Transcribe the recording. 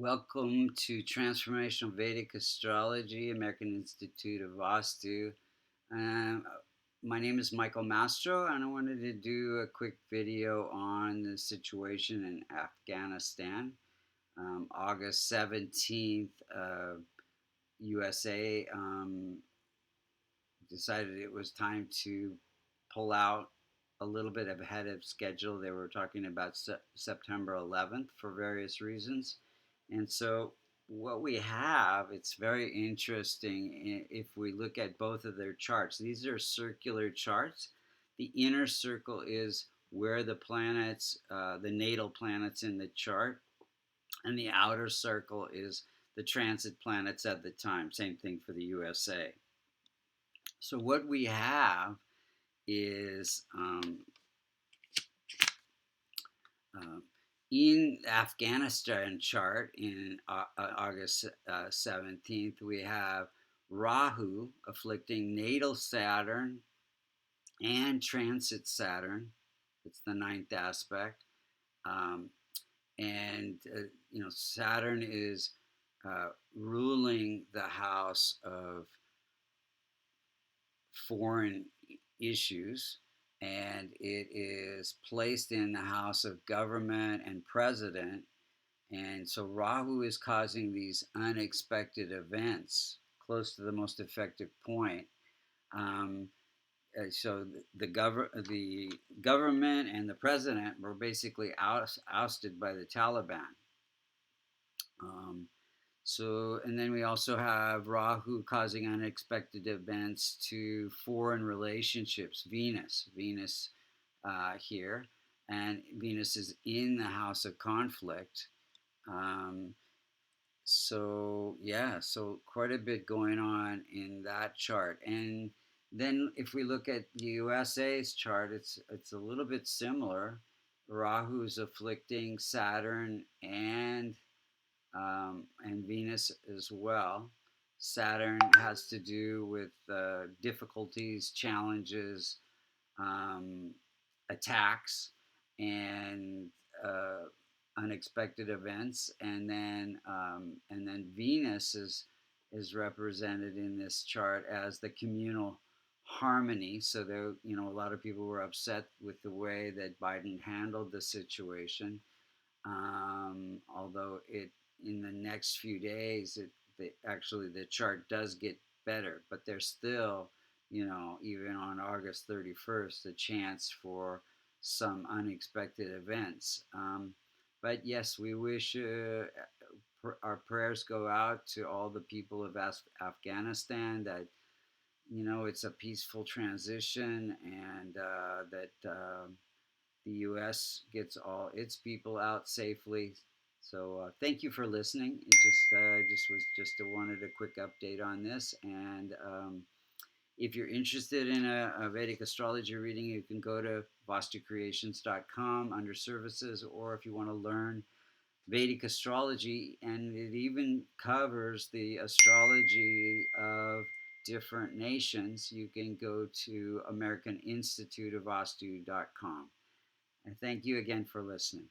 Welcome to Transformational Vedic Astrology, American Institute of Vastu. Um, my name is Michael Mastro, and I wanted to do a quick video on the situation in Afghanistan. August 17th, USA decided it was time to pull out a little bit ahead of schedule. They were talking about September 11th for various reasons. And so what we have, it's very interesting if we look at both of their charts. These are circular charts. The inner circle is where the planets, the natal planets in the chart, and the outer circle is the transit planets at the time. Same thing for the USA. So what we have is uh, in Afghanistan chart in August 17th, we have Rahu afflicting natal Saturn and transit Saturn. It's the ninth aspect. Um, and, Saturn is ruling the house of foreign issues, and it is placed in the house of government and president. And so Rahu is causing these unexpected events close to the most effective point. Um, so the government and the president were basically ousted by the Taliban. Um, and then we also have Rahu causing unexpected events to foreign relationships. Venus here, and Venus is in the house of conflict. Um, so quite a bit going on in that chart. And then if we look at the USA's chart, it's a little bit similar. Rahu's afflicting Saturn and Venus as well. Saturn has to do with difficulties, challenges, um, attacks, and unexpected events, and then Venus is represented in this chart as the communal harmony. So there, a lot of people were upset with the way that Biden handled the situation. Although it in the next few days, actually the chart does get better, but there's still, even on August 31st, a chance for some unexpected events. But yes, we wish our prayers go out to all the people of Afghanistan that it's a peaceful transition, and that the U.S. gets all its people out safely. So thank you for listening. It just wanted a quick update on this. And if you're interested in a Vedic astrology reading, you can go to vastucreations.com under services, or if you want to learn Vedic astrology, and it even covers the astrology of different nations, you can go to American Institute of Vastu.com. And thank you again for listening.